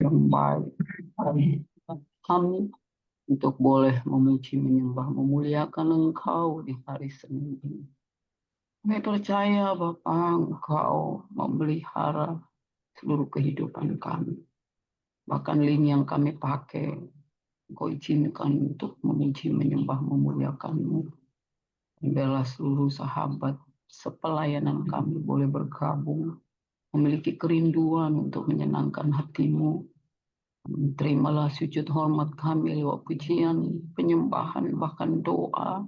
yang baik bagi kami untuk boleh memuji, menyembah, memuliakan Engkau di hari Senin ini. Kami percaya Bapa, Engkau memelihara seluruh kehidupan kami. Bahkan link yang kami pakai, Engkau izinkan untuk memuji, menyembah, memuliakan-Mu. Biarlah seluruh sahabat sepelayanan kami boleh bergabung, memiliki kerinduan untuk menyenangkan hati-Mu. Terimalah sujud hormat kami lewat pujian, penyembahan, bahkan doa,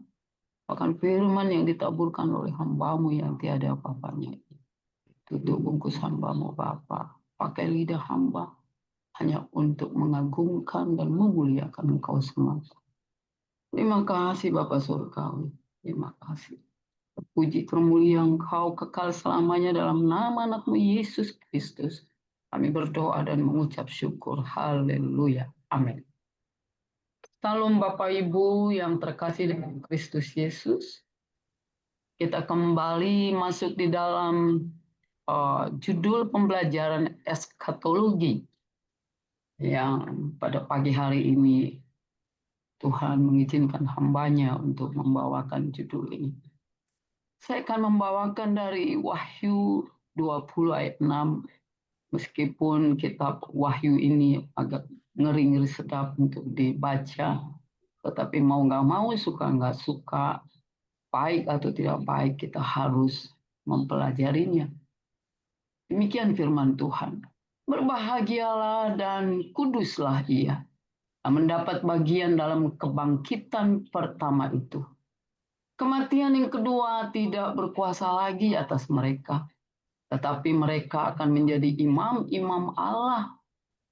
bahkan firman yang ditaburkan oleh hamba-Mu yang tiada apa-apanya. Tutup bungkus hamba-Mu Bapa, pakai lidah hamba hanya untuk mengagungkan dan memuliakan Engkau semata. Terima kasih Bapa Surgawi, terima kasih. Puji termulia Engkau kekal selamanya dalam nama anak-Mu Yesus Kristus. Kami berdoa dan mengucap syukur. Haleluya. Amin. Salam Bapak Ibu yang terkasih dengan Kristus Yesus. Kita kembali masuk di dalam judul pembelajaran eskatologi yang pada pagi hari ini Tuhan mengizinkan hambanya untuk membawakan judul ini. Saya akan membawakan dari Wahyu 20 ayat 6. Meskipun kitab Wahyu ini agak ngeri-ngeri sedap untuk dibaca, tetapi mau nggak mau, suka nggak suka, baik atau tidak baik, kita harus mempelajarinya. Demikian firman Tuhan. Berbahagialah dan kuduslah ia mendapat bagian dalam kebangkitan pertama itu. Kematian yang kedua tidak berkuasa lagi atas mereka, tetapi mereka akan menjadi imam-imam Allah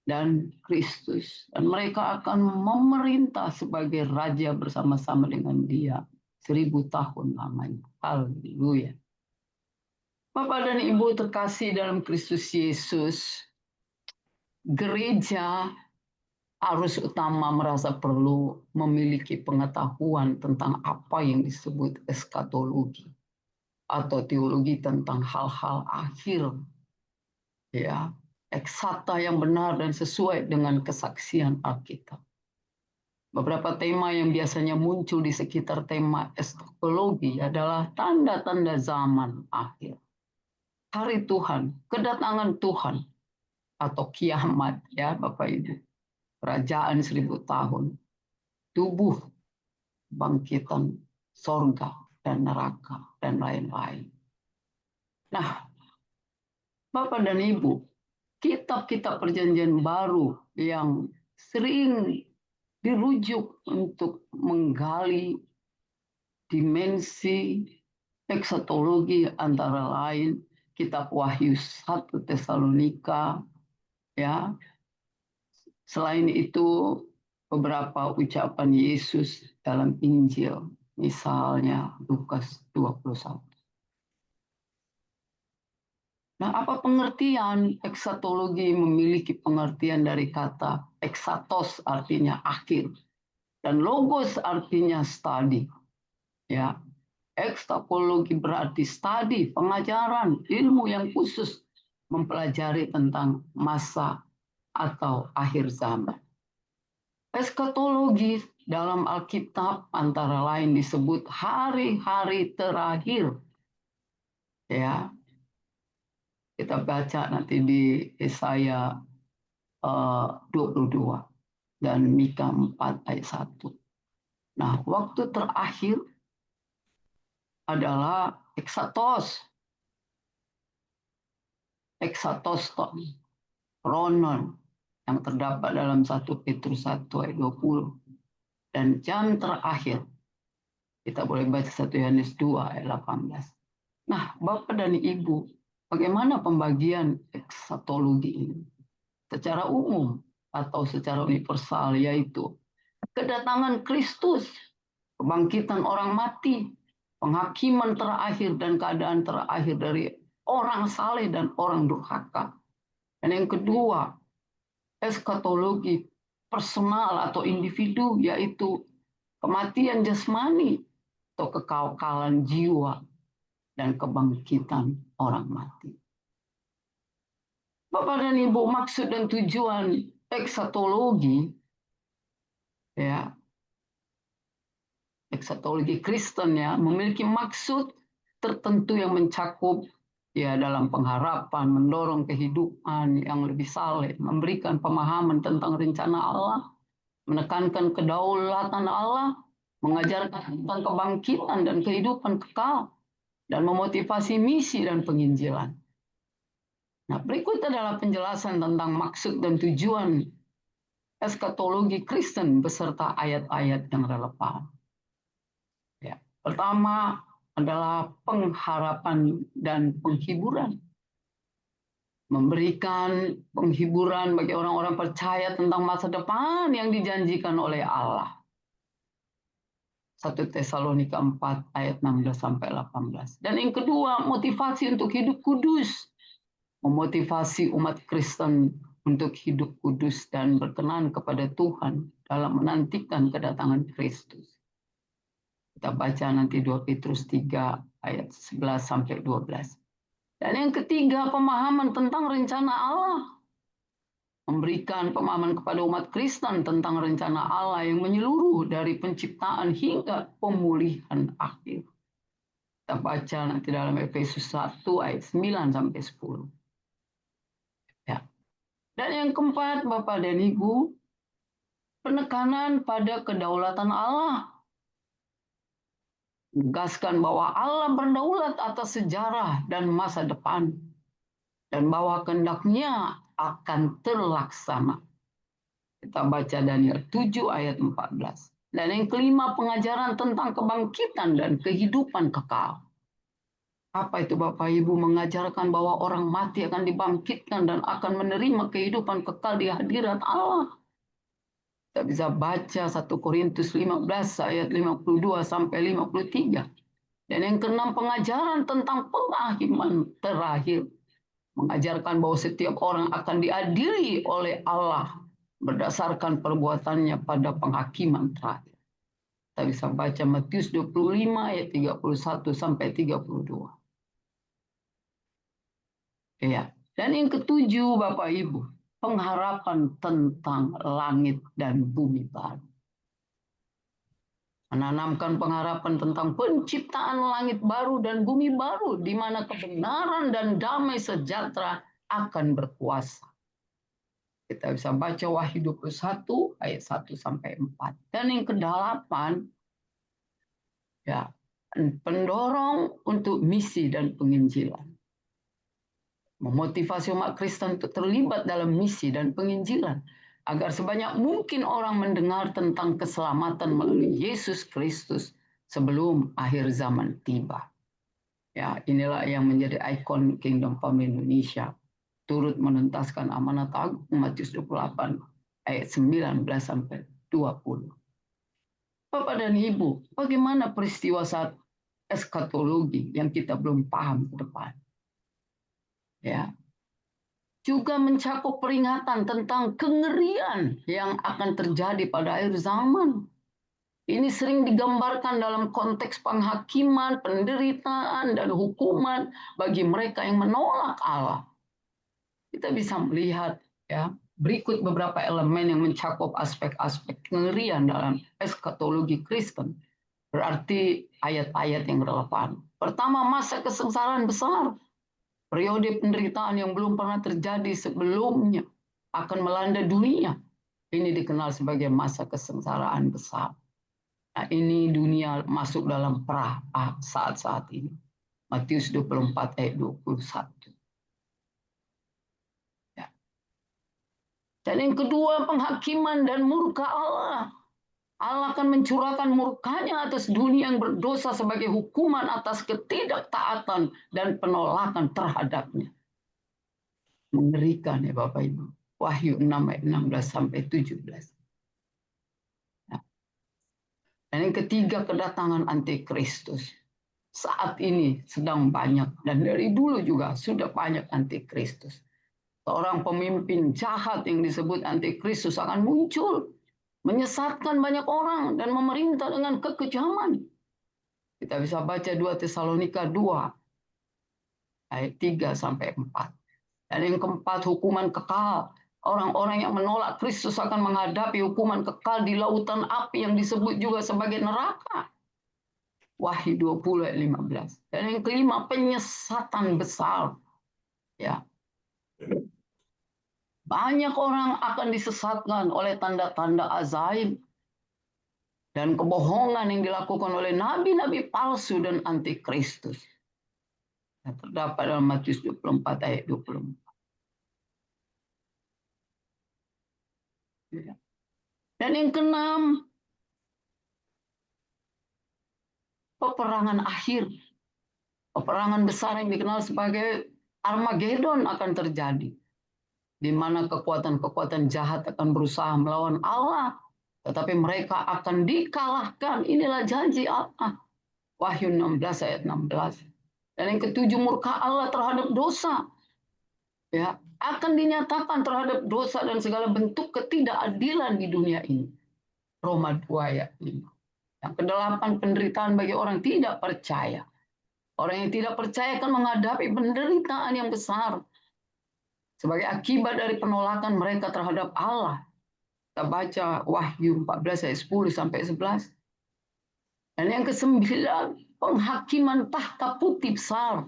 dan Kristus. Dan mereka akan memerintah sebagai raja bersama-sama dengan Dia 1000 tahun lamanya. Haleluya. Bapak dan Ibu terkasih dalam Kristus Yesus, gereja arus utama merasa perlu memiliki pengetahuan tentang apa yang disebut eskatologi atau teologi tentang hal-hal akhir, ya, eksakta yang benar dan sesuai dengan kesaksian Alkitab. Beberapa tema yang biasanya muncul di sekitar tema eskatologi adalah tanda-tanda zaman akhir, hari Tuhan, kedatangan Tuhan, atau kiamat, ya Bapak Ibu, kerajaan 1000 tahun, tubuh, bangkitan sorga dan neraka, dan lain-lain. Nah, Bapak dan Ibu, kitab-kitab perjanjian baru yang sering dirujuk untuk menggali dimensi eksatologi antara lain kitab Wahyu 1 Tesalonika, ya. Selain itu beberapa ucapan Yesus dalam Injil, misalnya Lukas 21. Nah, apa pengertian eksatologi? Memiliki pengertian dari kata eksatos, artinya akhir, dan logos artinya study. Ya, ekstapologi berarti studi, pengajaran, ilmu yang khusus mempelajari tentang masa atau akhir zaman. Eskatologi dalam Alkitab antara lain disebut hari-hari terakhir. Ya, kita baca nanti di Yesaya 22 dan Mika 4 ayat 1. Nah, waktu terakhir adalah eksatos, Ronon, yang terdapat dalam 1 Petrus 1 ayat 20. Dan jam terakhir, kita boleh baca 1 Yohanes 2 ayat 18. Nah, Bapak dan Ibu, bagaimana pembagian eksatologi ini? Secara umum atau secara universal, yaitu kedatangan Kristus, kebangkitan orang mati, penghakiman terakhir dan keadaan terakhir dari orang saleh dan orang durhaka. Dan yang kedua, eskatologi personal atau individu, yaitu kematian jasmani atau kekekalan jiwa dan kebangkitan orang mati. Bapak dan Ibu, maksud dan tujuan eksatologi, ya, eksatologi Kristen ya, memiliki maksud tertentu yang mencakup ya dalam pengharapan, mendorong kehidupan yang lebih saleh, memberikan pemahaman tentang rencana Allah, menekankan kedaulatan Allah, mengajarkan tentang kebangkitan dan kehidupan kekal, dan memotivasi misi dan penginjilan. Nah, berikut adalah penjelasan tentang maksud dan tujuan eskatologi Kristen beserta ayat-ayat yang relevan. Ya, pertama adalah pengharapan dan penghiburan. Memberikan penghiburan bagi orang-orang percaya tentang masa depan yang dijanjikan oleh Allah. 1 Tesalonika 4 ayat 16 sampai 18. Dan yang kedua, motivasi untuk hidup kudus. Memotivasi umat Kristen untuk hidup kudus dan berkenan kepada Tuhan dalam menantikan kedatangan Kristus. Kita baca nanti 2 Petrus 3 ayat 11 sampai 12. Dan yang ketiga, pemahaman tentang rencana Allah. Memberikan pemahaman kepada umat Kristen tentang rencana Allah yang menyeluruh dari penciptaan hingga pemulihan akhir. Kita baca nanti dalam Efesus 1 ayat 9 sampai 10. Ya. Dan yang keempat, Bapak dan Ibu, penekanan pada kedaulatan Allah. Menegaskan bahwa Allah berdaulat atas sejarah dan masa depan, dan bahwa kehendaknya akan terlaksana. Kita baca Daniel 7 ayat 14. Dan yang kelima, pengajaran tentang kebangkitan dan kehidupan kekal. Apa itu Bapak Ibu? Mengajarkan bahwa orang mati akan dibangkitkan dan akan menerima kehidupan kekal di hadirat Allah. Kita bisa baca 1 Korintus 15 ayat 52 sampai 53. Dan yang keenam, pengajaran tentang penghakiman terakhir. Mengajarkan bahwa setiap orang akan diadili oleh Allah berdasarkan perbuatannya pada penghakiman terakhir. Kita bisa baca Matius 25 ayat 31 sampai 32. Ya. Dan yang ketujuh, Bapak Ibu, pengharapan tentang langit dan bumi baru. Menanamkan pengharapan tentang penciptaan langit baru dan bumi baru, di mana kebenaran dan damai sejahtera akan berkuasa. Kita bisa baca Wahyu 21 ayat 1 sampai 4. Dan yang kedelapan, ya, pendorong untuk misi dan penginjilan. Memotivasi umat Kristen untuk terlibat dalam misi dan penginjilan, agar sebanyak mungkin orang mendengar tentang keselamatan melalui Yesus Kristus sebelum akhir zaman tiba. Ya, inilah yang menjadi ikon Kingdom Come Indonesia, turut menuntaskan amanat agung Matius 28 ayat 19 sampai 20. Bapak dan Ibu, bagaimana peristiwa saat eskatologi yang kita belum paham ke depan? Ya, juga mencakup peringatan tentang kengerian yang akan terjadi pada akhir zaman. Ini sering digambarkan dalam konteks penghakiman, penderitaan, dan hukuman bagi mereka yang menolak Allah. Kita bisa melihat ya, berikut beberapa elemen yang mencakup aspek-aspek kengerian dalam eskatologi Kristen. Berarti ayat-ayat yang relevan. Pertama, masa kesengsaraan besar. Periode penderitaan yang belum pernah terjadi sebelumnya akan melanda dunia. Ini dikenal sebagai masa kesengsaraan besar. Nah, ini dunia masuk dalam perah saat-saat ini. Matius 24 ayat 21. Ya. Dan yang kedua, penghakiman dan murka Allah. Allah akan mencurahkan murkanya atas dunia yang berdosa sebagai hukuman atas ketidaktaatan dan penolakan terhadapnya. Mengerikan ya Bapak Ibu. Wahyu 6 ayat 16 sampai 17. Nah. Dan yang ketiga, kedatangan antikristus. Saat ini sedang banyak, dan dari dulu juga sudah banyak antikristus. Seorang pemimpin jahat yang disebut antikristus akan muncul, menyesatkan banyak orang dan memerintah dengan kekejaman. Kita bisa baca 2 Tesalonika 2 ayat 3 sampai 4. Dan yang keempat, hukuman kekal. Orang-orang yang menolak Kristus akan menghadapi hukuman kekal di lautan api yang disebut juga sebagai neraka. Wahyu 20 ayat 15. Dan yang kelima, penyesatan besar. Ya. Banyak orang akan disesatkan oleh tanda-tanda ajaib dan kebohongan yang dilakukan oleh nabi-nabi palsu dan antikristus. Yang terdapat dalam Matius 24 ayat 24. Ya. Dan yang keenam, peperangan akhir. Peperangan besar yang dikenal sebagai Armageddon akan terjadi, di mana kekuatan-kekuatan jahat akan berusaha melawan Allah, tetapi mereka akan dikalahkan. Inilah janji Allah. Wahyu 16 ayat 16. Dan yang ketujuh, murka Allah terhadap dosa. Ya, akan dinyatakan terhadap dosa dan segala bentuk ketidakadilan di dunia ini. Roma 2 ayat 5. Yang kedelapan, penderitaan bagi orang tidak percaya. Orang yang tidak percaya akan menghadapi penderitaan yang besar sebagai akibat dari penolakan mereka terhadap Allah. Kita baca Wahyu 14 ayat 10 sampai 11. Dan yang kesembilan, penghakiman tahta putih besar.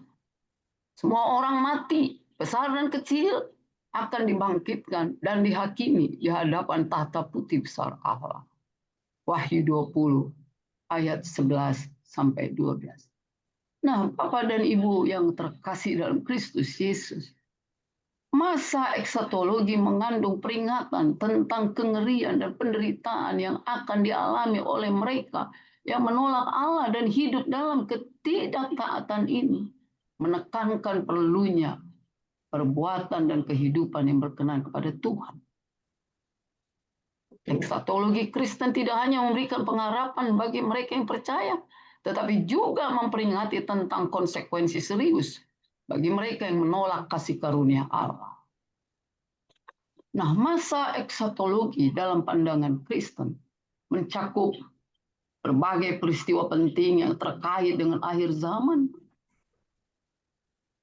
Semua orang mati, besar dan kecil, akan dibangkitkan dan dihakimi di hadapan tahta putih besar Allah. Wahyu 20 ayat 11 sampai 12. Nah, Bapak dan Ibu yang terkasih dalam Kristus Yesus, masa eksatologi mengandung peringatan tentang kengerian dan penderitaan yang akan dialami oleh mereka yang menolak Allah dan hidup dalam ketidaktaatan ini, menekankan perlunya perbuatan dan kehidupan yang berkenan kepada Tuhan. Eksatologi Kristen tidak hanya memberikan pengharapan bagi mereka yang percaya, tetapi juga memperingati tentang konsekuensi serius bagi mereka yang menolak kasih karunia Allah. Nah, masa eksatologi dalam pandangan Kristen mencakup berbagai peristiwa penting yang terkait dengan akhir zaman,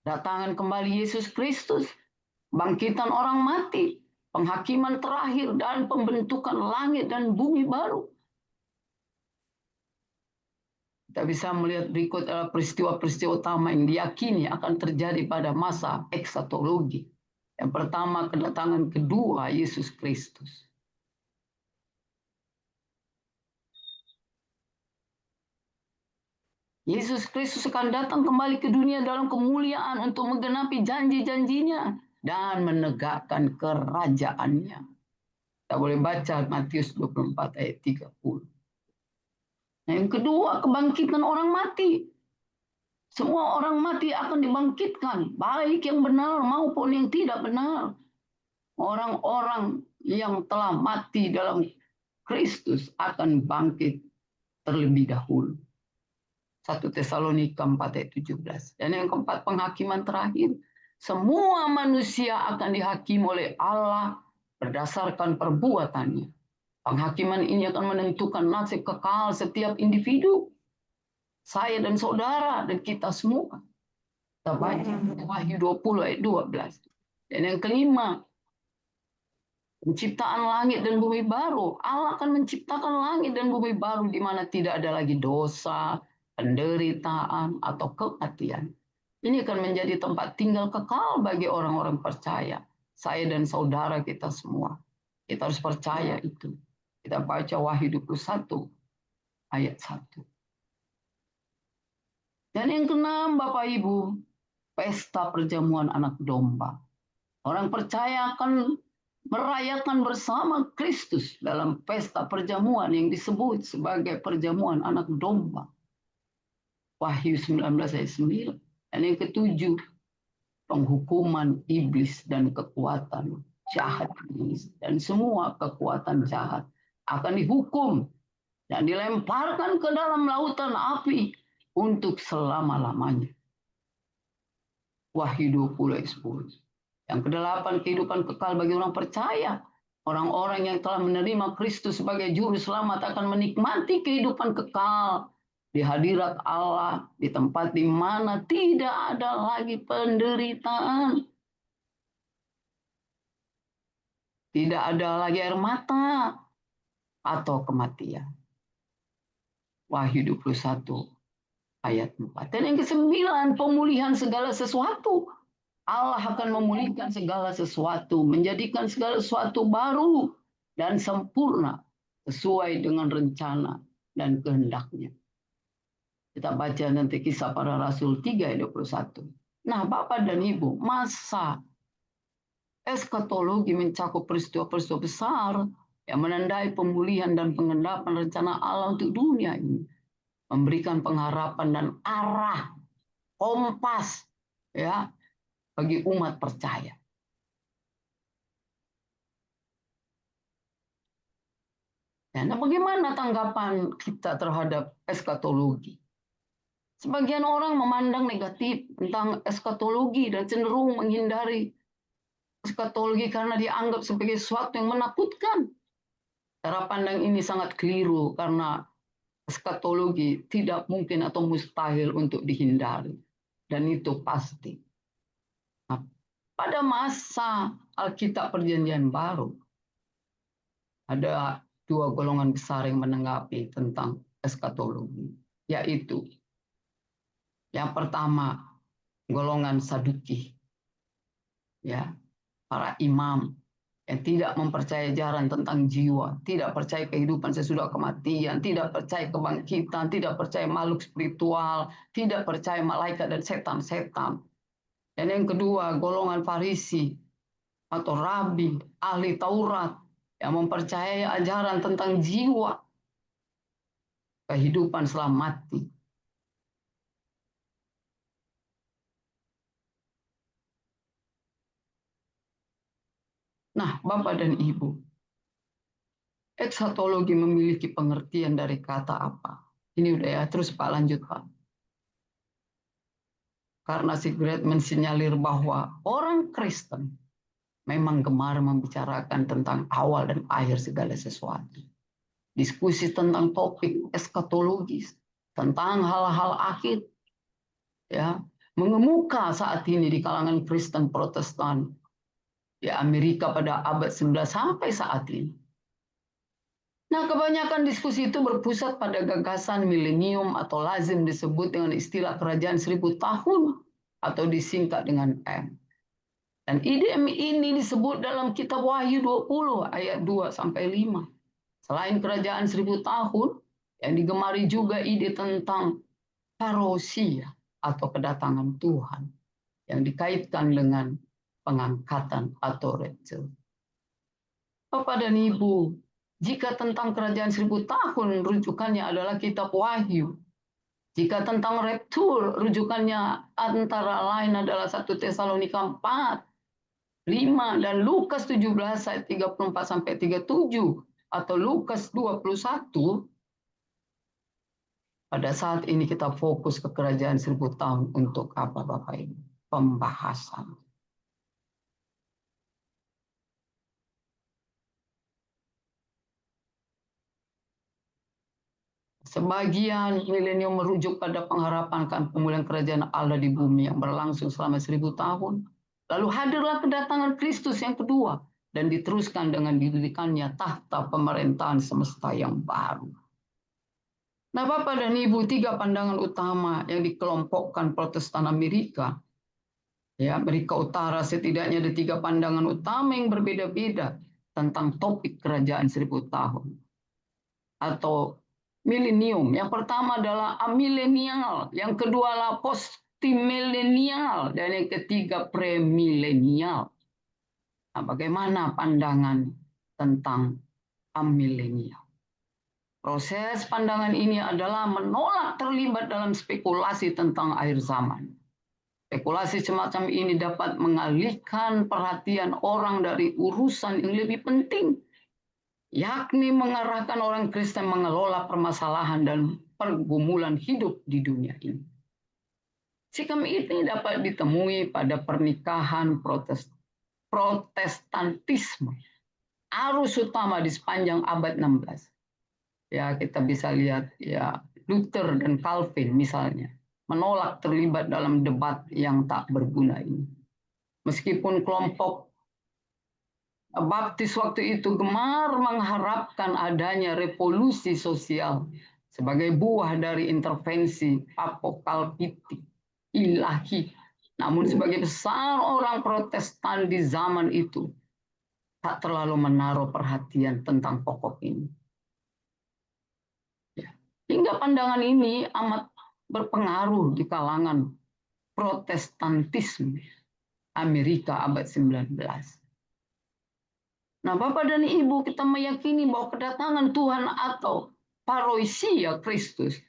datangan kembali Yesus Kristus, bangkitan orang mati, penghakiman terakhir, dan pembentukan langit dan bumi baru. Kita bisa melihat berikut adalah peristiwa-peristiwa utama yang diyakini akan terjadi pada masa eksatologi. Yang pertama, kedatangan kedua Yesus Kristus. Yesus Kristus akan datang kembali ke dunia dalam kemuliaan untuk menggenapi janji-janjinya dan menegakkan kerajaannya. Kita boleh baca Matius 24 ayat 30. Yang kedua, kebangkitan orang mati. Semua orang mati akan dibangkitkan, baik yang benar maupun yang tidak benar. Orang-orang yang telah mati dalam Kristus akan bangkit terlebih dahulu. 1 Tesalonika 4 ayat 17. Dan yang keempat, penghakiman terakhir. Semua manusia akan dihakimi oleh Allah berdasarkan perbuatannya. Penghakiman ini akan menentukan nasib kekal setiap individu. Saya dan saudara dan kita semua. Kita baca Wahyu 20 ayat 12. Dan yang kelima, penciptaan langit dan bumi baru. Allah akan menciptakan langit dan bumi baru di mana tidak ada lagi dosa, penderitaan, atau kematian. Ini akan menjadi tempat tinggal kekal bagi orang-orang percaya. Saya dan saudara kita semua. Kita harus percaya itu. Kita baca Wahyu 21 ayat 1. Dan yang keenam, Bapak Ibu, pesta perjamuan anak domba. Orang percaya akan merayakan bersama Kristus dalam pesta perjamuan yang disebut sebagai perjamuan anak domba. Wahyu 19 ayat 9. Dan yang ketujuh, penghukuman iblis dan kekuatan jahat dan semua kekuatan jahat akan dihukum dan dilemparkan ke dalam lautan api untuk selama-lamanya. Wahyu 20 ayat 10. Yang kedelapan, kehidupan kekal bagi orang percaya. Orang-orang yang telah menerima Kristus sebagai juru selamat akan menikmati kehidupan kekal di hadirat Allah, di tempat di mana tidak ada lagi penderitaan. Tidak ada lagi air mata atau kematian. Wahyu 21 ayat 4. Dan yang ke-9, pemulihan segala sesuatu. Allah akan memulihkan segala sesuatu, menjadikan segala sesuatu baru dan sempurna sesuai dengan rencana dan kehendaknya. Kita baca nanti Kisah Para Rasul 3 ayat 21. Nah, Bapak dan Ibu, masa eskatologi mencakup peristiwa-peristiwa besar yang menandai pemulihan dan pengendapan rencana Allah untuk dunia ini, memberikan pengharapan dan arah kompas ya bagi umat percaya. Nah, bagaimana tanggapan kita terhadap eskatologi? Sebagian orang memandang negatif tentang eskatologi dan cenderung menghindari eskatologi karena dianggap sebagai sesuatu yang menakutkan. Cara pandang ini sangat keliru karena eskatologi tidak mungkin atau mustahil untuk dihindari. Dan itu pasti. Nah, pada masa Alkitab Perjanjian Baru, ada dua golongan besar yang menanggapi tentang eskatologi, yaitu yang pertama golongan Saduki, ya, para imam yang tidak mempercayai ajaran tentang jiwa, tidak percaya kehidupan sesudah kematian, tidak percaya kebangkitan, tidak percaya makhluk spiritual, tidak percaya malaikat dan setan-setan. Dan yang kedua, golongan Farisi atau rabi, ahli Taurat yang mempercayai ajaran tentang jiwa, kehidupan setelah mati. Nah, Bapak dan Ibu, eskatologi memiliki pengertian dari kata apa? Ini udah ya, terus Pak lanjut Pak. Karena Sigrid mensinyalir bahwa orang Kristen memang gemar membicarakan tentang awal dan akhir segala sesuatu. Diskusi tentang topik eskatologis, tentang hal-hal akhir, ya, mengemuka saat ini di kalangan Kristen Protestan di Amerika pada abad 19 sampai saat ini. Nah, kebanyakan diskusi itu berpusat pada gagasan milenium atau lazim disebut dengan istilah kerajaan 1000 tahun atau disingkat dengan M. Dan ide ini disebut dalam kitab Wahyu 20 ayat 2 sampai 5. Selain kerajaan 1000 tahun, yang digemari juga ide tentang parousia atau kedatangan Tuhan yang dikaitkan dengan pengangkatan atau rapture. Bapak dan Ibu, jika tentang kerajaan 1000 tahun, rujukannya adalah kitab Wahyu. Jika tentang rapture, rujukannya antara lain adalah 1 Tesalonika 4, 5, dan Lukas 17 ayat 34 sampai 37 atau Lukas 21. Pada saat ini kita fokus ke kerajaan 1000 tahun untuk apa Bapak Ibu? Pembahasan. Sebagian milenium merujuk pada pengharapan akan pemulihan kerajaan Allah di bumi yang berlangsung selama 1000 tahun. Lalu hadirlah kedatangan Kristus yang kedua dan diteruskan dengan didirikannya tahta pemerintahan semesta yang baru. Nah, Bapak dan Ibu, tiga pandangan utama yang dikelompokkan Protestan Amerika. Ya, Amerika Utara setidaknya ada tiga pandangan utama yang berbeda-beda tentang topik kerajaan 1000 tahun. Atau milenium. Yang pertama adalah amilenial, yang kedua adalah postmilenial, dan yang ketiga premilenial. Nah, bagaimana pandangan tentang amilenial? Proses pandangan ini adalah menolak terlibat dalam spekulasi tentang akhir zaman. Spekulasi semacam ini dapat mengalihkan perhatian orang dari urusan yang lebih penting, yakni mengarahkan orang Kristen mengelola permasalahan dan pergumulan hidup di dunia ini. Sikap ini dapat ditemui pada pernikahan Protestantisme, arus utama di sepanjang abad 16. Ya, kita bisa lihat ya Luther dan Calvin misalnya menolak terlibat dalam debat yang tak berguna ini. Meskipun kelompok Baptis waktu itu gemar mengharapkan adanya revolusi sosial sebagai buah dari intervensi apokaliptik ilahi. Namun sebagai besar orang Protestan di zaman itu tak terlalu menaruh perhatian tentang pokok ini. Ya. Hingga pandangan ini amat berpengaruh di kalangan Protestantisme Amerika abad 19. Nah, Bapak dan Ibu, kita meyakini bahwa kedatangan Tuhan atau parousia Kristus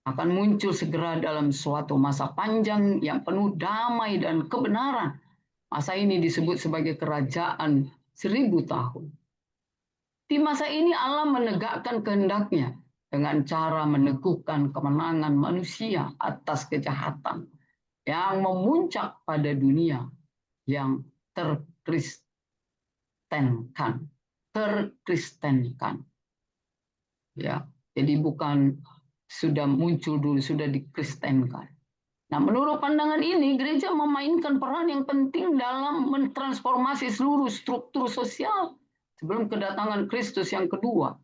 akan muncul segera dalam suatu masa panjang yang penuh damai dan kebenaran. Masa ini disebut sebagai kerajaan 1000 tahun. Di masa ini Allah menegakkan kehendaknya dengan cara meneguhkan kemenangan manusia atas kejahatan yang memuncak pada dunia yang terkristenkan. Ya, jadi bukan sudah muncul dulu, sudah dikristenkan. Nah, menurut pandangan ini, gereja memainkan peran yang penting dalam mentransformasi seluruh struktur sosial sebelum kedatangan Kristus yang kedua.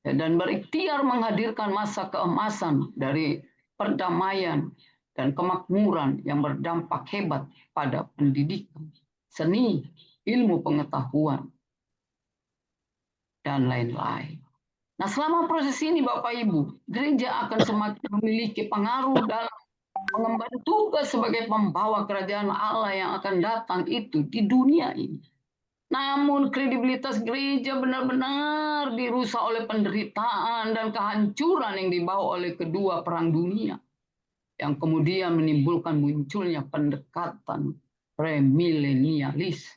Ya, dan berikhtiar menghadirkan masa keemasan dari perdamaian dan kemakmuran yang berdampak hebat pada pendidikan, seni, ilmu pengetahuan, dan lain-lain. Nah, selama proses ini Bapak Ibu, gereja akan semakin memiliki pengaruh dalam mengemban tugas sebagai pembawa kerajaan Allah yang akan datang itu di dunia ini. Namun kredibilitas gereja benar-benar dirusak oleh penderitaan dan kehancuran yang dibawa oleh kedua perang dunia, yang kemudian menimbulkan munculnya pendekatan premilenialis,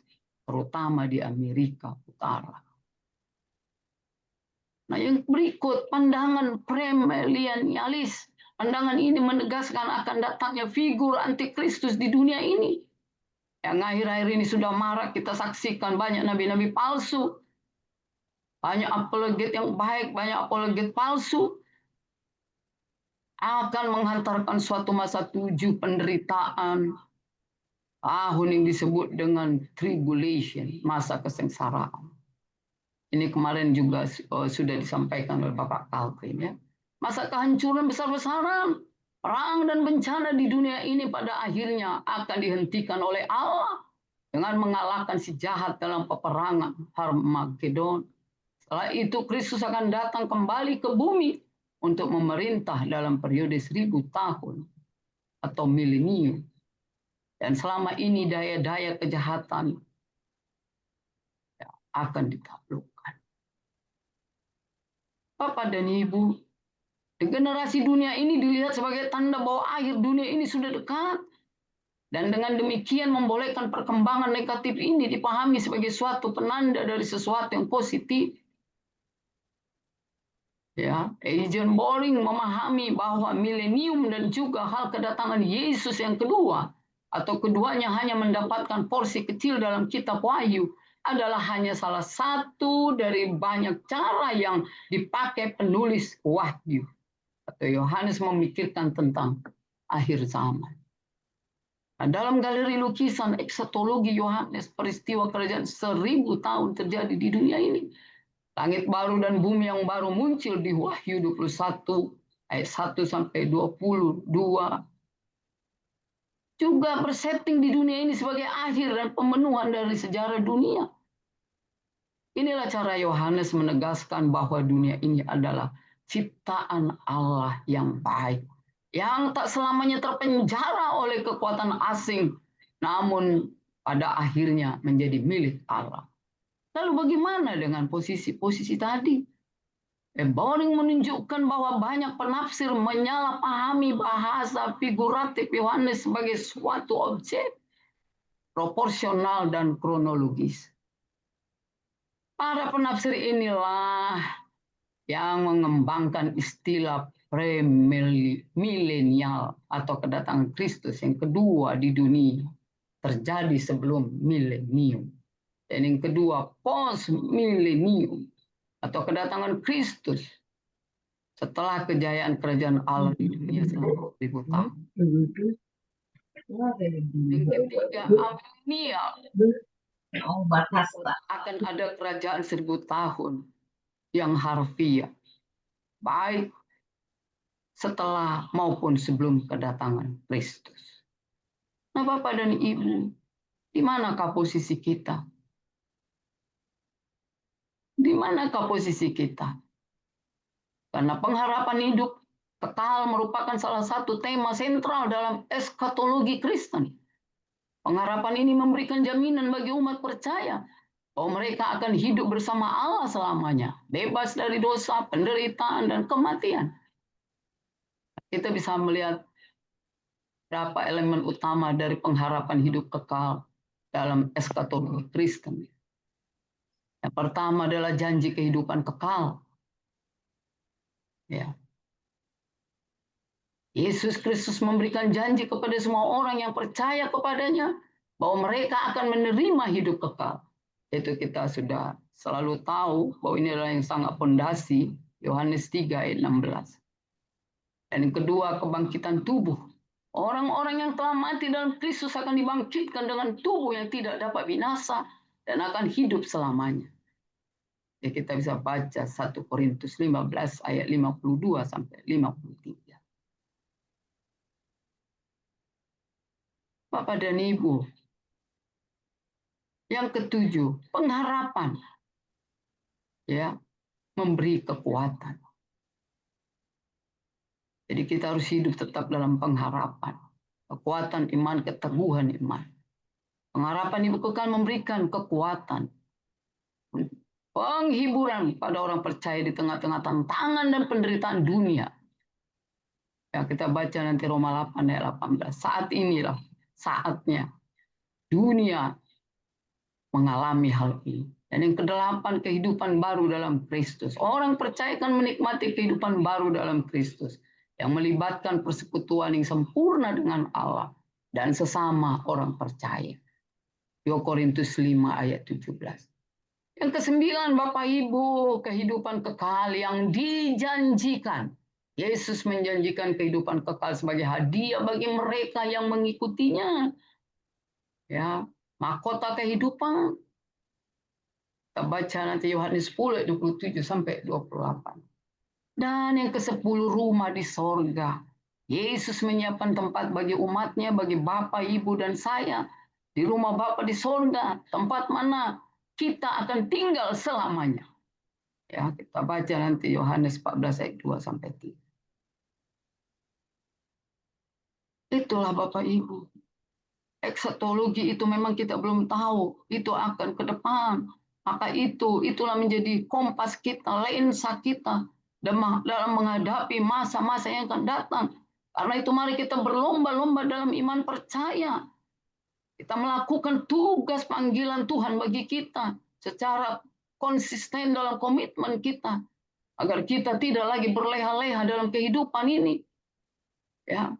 terutama di Amerika Utara. Nah, yang berikut, pandangan premilenialis. Pandangan ini menegaskan akan datangnya figur antikristus di dunia ini. Yang akhir-akhir ini sudah marak kita saksikan banyak nabi-nabi palsu. Banyak apologet yang baik, banyak apologet palsu. Akan menghantarkan suatu masa 7 penderitaan. Tahun yang disebut dengan tribulation, masa kesengsaraan. Ini kemarin juga sudah disampaikan oleh Bapak Calvin, ya. Masa kehancuran besar-besaran, perang dan bencana di dunia ini pada akhirnya akan dihentikan oleh Allah dengan mengalahkan si jahat dalam peperangan Harmagedon. Setelah itu Kristus akan datang kembali ke bumi untuk memerintah dalam periode 1000 tahun atau milenium. Dan selama ini daya-daya kejahatan akan ditaklukkan. Bapak dan Ibu, generasi dunia ini dilihat sebagai tanda bahwa akhir dunia ini sudah dekat. Dan dengan demikian membolehkan perkembangan negatif ini dipahami sebagai suatu penanda dari sesuatu yang positif. Ya, Agent Boring memahami bahwa milenium dan juga hal kedatangan Yesus yang kedua atau keduanya hanya mendapatkan porsi kecil dalam kitab Wahyu adalah hanya salah satu dari banyak cara yang dipakai penulis Wahyu atau Yohanes memikirkan tentang akhir zaman. Nah, dalam galeri lukisan eksatologi Yohanes, peristiwa kerajaan 1000 tahun terjadi di dunia ini. Langit baru dan bumi yang baru muncul di Wahyu 21 ayat 1 sampai 22. Juga bersetting di dunia ini sebagai akhir dan pemenuhan dari sejarah dunia. Inilah cara Yohanes menegaskan bahwa dunia ini adalah ciptaan Allah yang baik, yang tak selamanya terpenjara oleh kekuatan asing, namun pada akhirnya menjadi milik Allah. Lalu bagaimana dengan posisi-posisi tadi? Boring menunjukkan bahwa banyak penafsir menyalahpahami bahasa figuratif Yohanes sebagai suatu objek proporsional dan kronologis. Para penafsir inilah yang mengembangkan istilah premilenial atau kedatangan Kristus yang kedua di dunia terjadi sebelum milenium. Dan yang kedua, post milenium atau kedatangan Kristus setelah kejayaan kerajaan Allah di dunia selama 1000 tahun. Yang ketiga, amilenial Akan ada kerajaan 1000 tahun yang harfiah, baik setelah maupun sebelum kedatangan Kristus. Nah, Bapak dan Ibu, di manakah posisi kita? Di manakah posisi kita? Karena pengharapan hidup kekal merupakan salah satu tema sentral dalam eskatologi Kristen. Pengharapan ini memberikan jaminan bagi umat percaya bahwa mereka akan hidup bersama Allah selamanya, bebas dari dosa, penderitaan, dan kematian. Kita bisa melihat berapa elemen utama dari pengharapan hidup kekal dalam eskatologi Kristen. Yang pertama adalah janji kehidupan kekal. Ya. Yesus Kristus memberikan janji kepada semua orang yang percaya kepadanya bahwa mereka akan menerima hidup kekal. Itu kita sudah selalu tahu bahwa ini adalah yang sangat fondasi, Yohanes 3 ayat 16. Dan yang kedua, kebangkitan tubuh. Orang-orang yang telah mati dalam Kristus akan dibangkitkan dengan tubuh yang tidak dapat binasa dan akan hidup selamanya. Ya, kita bisa baca 1 Korintus 15 ayat 52 sampai 53. Bapak dan Ibu, yang ketujuh, pengharapan. Ya, memberi kekuatan. Jadi kita harus hidup tetap dalam pengharapan. Kekuatan iman, keteguhan iman. Pengharapan itu akan memberikan kekuatan. Penghiburan pada orang percaya di tengah-tengah tantangan dan penderitaan dunia. Ya, kita baca nanti Roma 8 ayat 18. Saat inilah saatnya dunia mengalami hal ini. Dan yang kedelapan, kehidupan baru dalam Kristus. Orang percaya akan menikmati kehidupan baru dalam Kristus yang melibatkan persekutuan yang sempurna dengan Allah dan sesama orang percaya. 2 Korintus 5 ayat 17. Yang kesembilan, Bapak Ibu, kehidupan kekal yang dijanjikan. Yesus menjanjikan kehidupan kekal sebagai hadiah bagi mereka yang mengikutinya. Ya, mahkota kehidupan. Kita baca nanti Yohanes 10 ayat 27 sampai 28. Dan yang ke-10, rumah di sorga. Yesus menyiapkan tempat bagi umatnya, bagi Bapak, Ibu, dan saya. Di rumah Bapa di sorga, tempat mana kita akan tinggal selamanya. Ya, kita baca nanti Yohanes 14 ayat 2 sampai 3. Itulah Bapak Ibu. Eskatologi itu memang kita belum tahu. Itu akan ke depan. Maka itulah menjadi kompas kita, lensa kita dalam menghadapi masa-masa yang akan datang. Karena itu mari kita berlomba-lomba dalam iman percaya. Kita melakukan tugas panggilan Tuhan bagi kita secara konsisten dalam komitmen kita. Agar kita tidak lagi berleha-leha dalam kehidupan ini. Ya,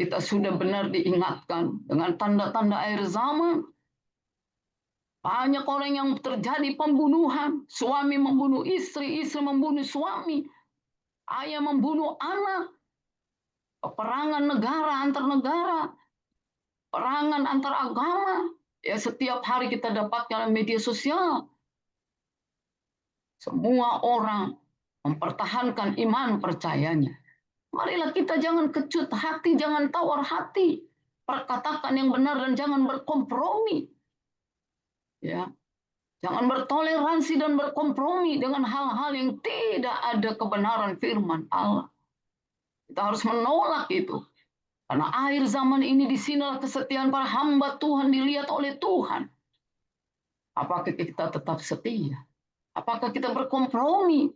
kita sudah benar diingatkan dengan tanda-tanda akhir zaman. Banyak orang yang terjadi pembunuhan. Suami membunuh istri, istri membunuh suami. Ayah membunuh anak. Peperangan negara antar negara. Perangan antar agama. Ya, setiap hari kita dapatkan dalam media sosial. Semua orang mempertahankan iman percayanya. Marilah kita jangan kecut hati, jangan tawar hati. Perkatakan yang benar dan jangan berkompromi. Ya, jangan bertoleransi dan berkompromi dengan hal-hal yang tidak ada kebenaran firman Allah. Kita harus menolak itu. Karena akhir zaman ini disinilah kesetiaan para hamba Tuhan dilihat oleh Tuhan. Apakah kita tetap setia? Apakah kita berkompromi?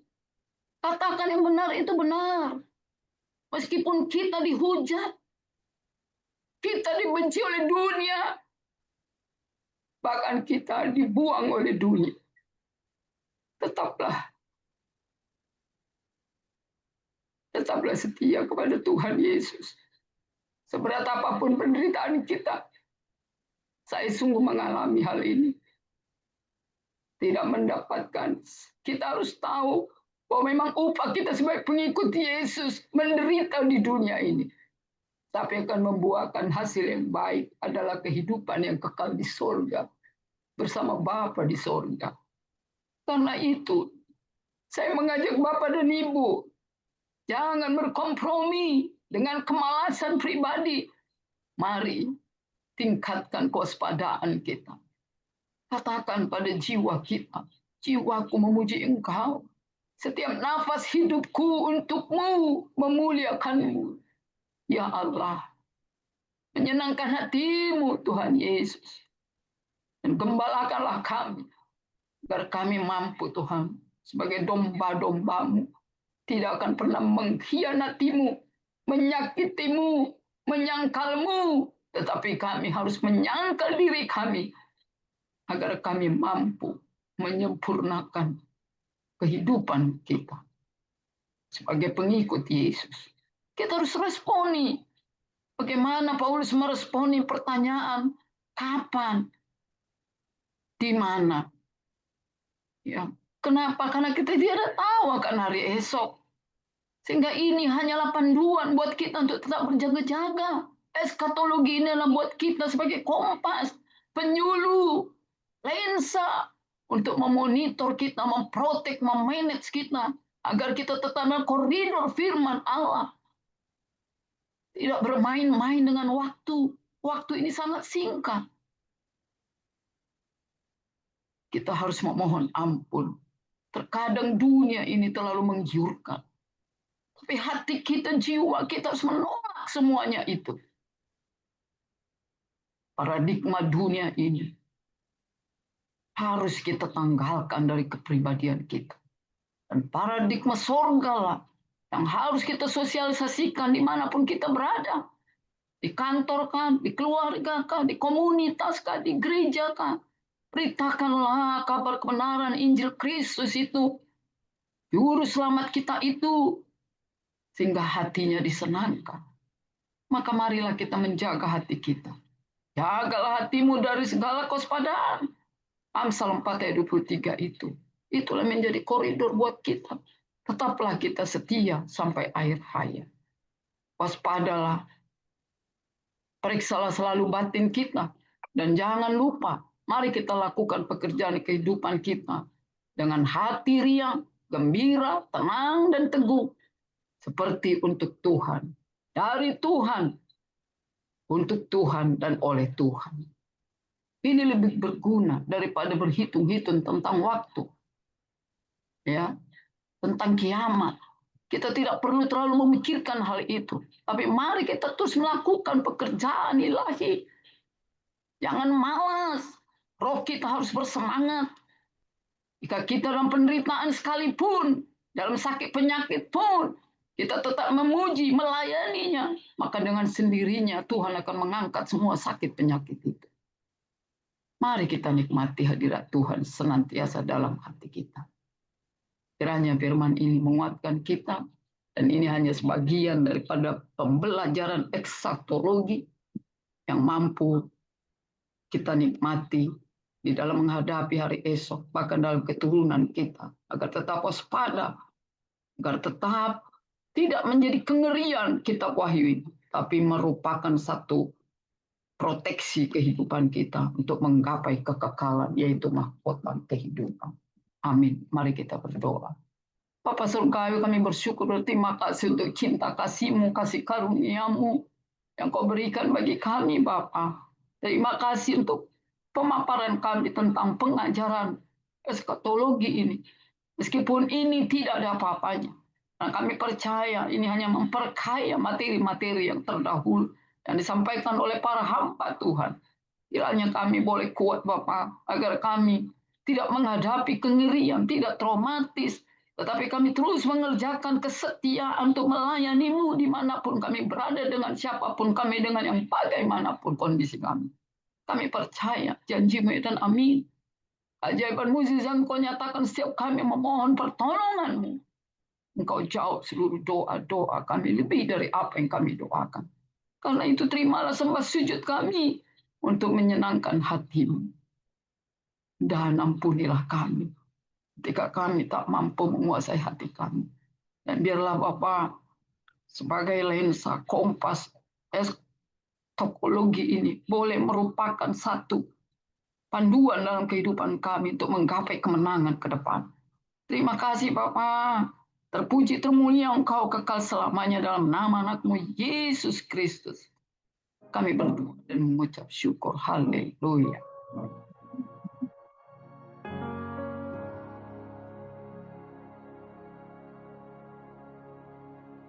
Katakan yang benar itu benar. Meskipun kita dihujat, kita dibenci oleh dunia, bahkan kita dibuang oleh dunia. Tetaplah setia kepada Tuhan Yesus. Seberat apapun penderitaan kita, saya sungguh mengalami hal ini. Tidak mendapatkan. Kita harus tahu bahwa memang upah kita sebagai pengikut Yesus menderita di dunia ini. tapi akan membuahkan hasil yang baik adalah kehidupan yang kekal di surga bersama Bapa di surga. Karena itu, saya mengajak Bapak dan Ibu, jangan berkompromi dengan kemalasan pribadi. Mari tingkatkan kewaspadaan kita. Katakan pada jiwa kita, jiwaku memuji Engkau. Setiap nafas hidupku untukmu memuliakanmu. Ya Allah, menyenangkan hatimu Tuhan Yesus. Dan gembalakanlah kami, agar kami mampu Tuhan, sebagai domba-dombamu, tidak akan pernah mengkhianatimu, menyakitimu, menyangkalmu, tetapi kami harus menyangkal diri kami, agar kami mampu menyempurnakan kehidupan kita sebagai pengikut Yesus. Kita harus responi. Bagaimana Paulus meresponi pertanyaan, kapan, di mana? Ya, kenapa? Karena kita tidak tahu akan hari esok. Sehingga ini hanyalah panduan buat kita untuk tetap berjaga-jaga. Eskatologi ini adalah buat kita sebagai kompas, penyuluh, lensa untuk memonitor kita, memprotek, memanage kita, agar kita tetap dalam koridor firman Allah. Tidak bermain-main dengan waktu. Waktu ini sangat singkat. Kita harus memohon ampun. Terkadang dunia ini terlalu menggiurkan. Tapi hati kita, jiwa kita harus menolak semuanya itu. Paradigma dunia ini harus kita tanggalkan dari kepribadian kita. Dan paradigma sorga lah yang harus kita sosialisasikan dimanapun kita berada. Di kantor kan, di keluarga kan, di komunitas kan, di gereja kan. Beritakanlah kabar kebenaran Injil Kristus itu. Juru selamat kita itu. Sehingga hatinya disenangkan. Maka marilah kita menjaga hati kita. Jagalah hatimu dari segala kewaspadaan. Amsal 4 ayat 23 itu. Itulah menjadi koridor buat kita. Tetaplah kita setia sampai akhir hayat. Waspadalah. Periksalah selalu batin kita. Dan jangan lupa, mari kita lakukan pekerjaan kehidupan kita dengan hati riang, gembira, tenang, dan teguh. Seperti untuk Tuhan. Dari Tuhan. Untuk Tuhan dan oleh Tuhan. Ini lebih berguna daripada berhitung-hitung tentang waktu. Ya, tentang kiamat. Kita tidak perlu terlalu memikirkan hal itu. Tapi mari kita terus melakukan pekerjaan ilahi. Jangan malas. Roh kita harus bersemangat. Jika kita dalam penderitaan sekalipun, dalam sakit penyakit pun, kita tetap memuji, melayaninya. Maka dengan sendirinya Tuhan akan mengangkat semua sakit penyakit itu. Mari kita nikmati hadirat Tuhan senantiasa dalam hati kita. Kiranya firman ini menguatkan kita, dan ini hanya sebagian daripada pembelajaran eksatologi yang mampu kita nikmati di dalam menghadapi hari esok, bahkan dalam keturunan kita, agar tetap waspada, agar tetap tidak menjadi kengerian kitab Wahyu ini, tapi merupakan satu proteksi kehidupan kita untuk menggapai kekekalan, yaitu mahkota kehidupan. Amin. Mari kita berdoa. Bapa Surgawi, kami bersyukur, berterima kasih untuk cinta kasih-Mu, kasih karunia-Mu yang Kau berikan bagi kami, Bapa. Terima kasih untuk pemaparan kami tentang pengajaran eskatologi ini. Meskipun ini tidak ada apa-apanya. Nah, kami percaya ini hanya memperkaya materi-materi yang terdahulu yang disampaikan oleh para hamba Tuhan. Kiranya kami boleh kuat, Bapa, agar kami tidak menghadapi kengerian, tidak traumatis, tetapi kami terus mengerjakan kesetiaan untuk melayani-Mu dimanapun kami berada, dengan siapapun kami, dengan yang bagaimanapun kondisi kami. Kami percaya janji-Mu dan amin. Keajaiban mukjizat Kau nyatakan setiap kami memohon pertolongan-Mu. Engkau jawab seluruh doa-doa kami lebih dari apa yang kami doakan. Karena itu terimalah sembah sujud kami untuk menyenangkan hati-Mu. Dan ampunilah kami ketika kami tak mampu menguasai hati kami. Dan biarlah Bapa sebagai lensa, kompas, eskatologi ini boleh merupakan satu panduan dalam kehidupan kami untuk menggapai kemenangan ke depan. Terima kasih Bapa. Terpuji termulia Engkau kekal selamanya dalam nama anak-Mu Yesus Kristus. Kami berdoa dan mengucap syukur. Haleluya.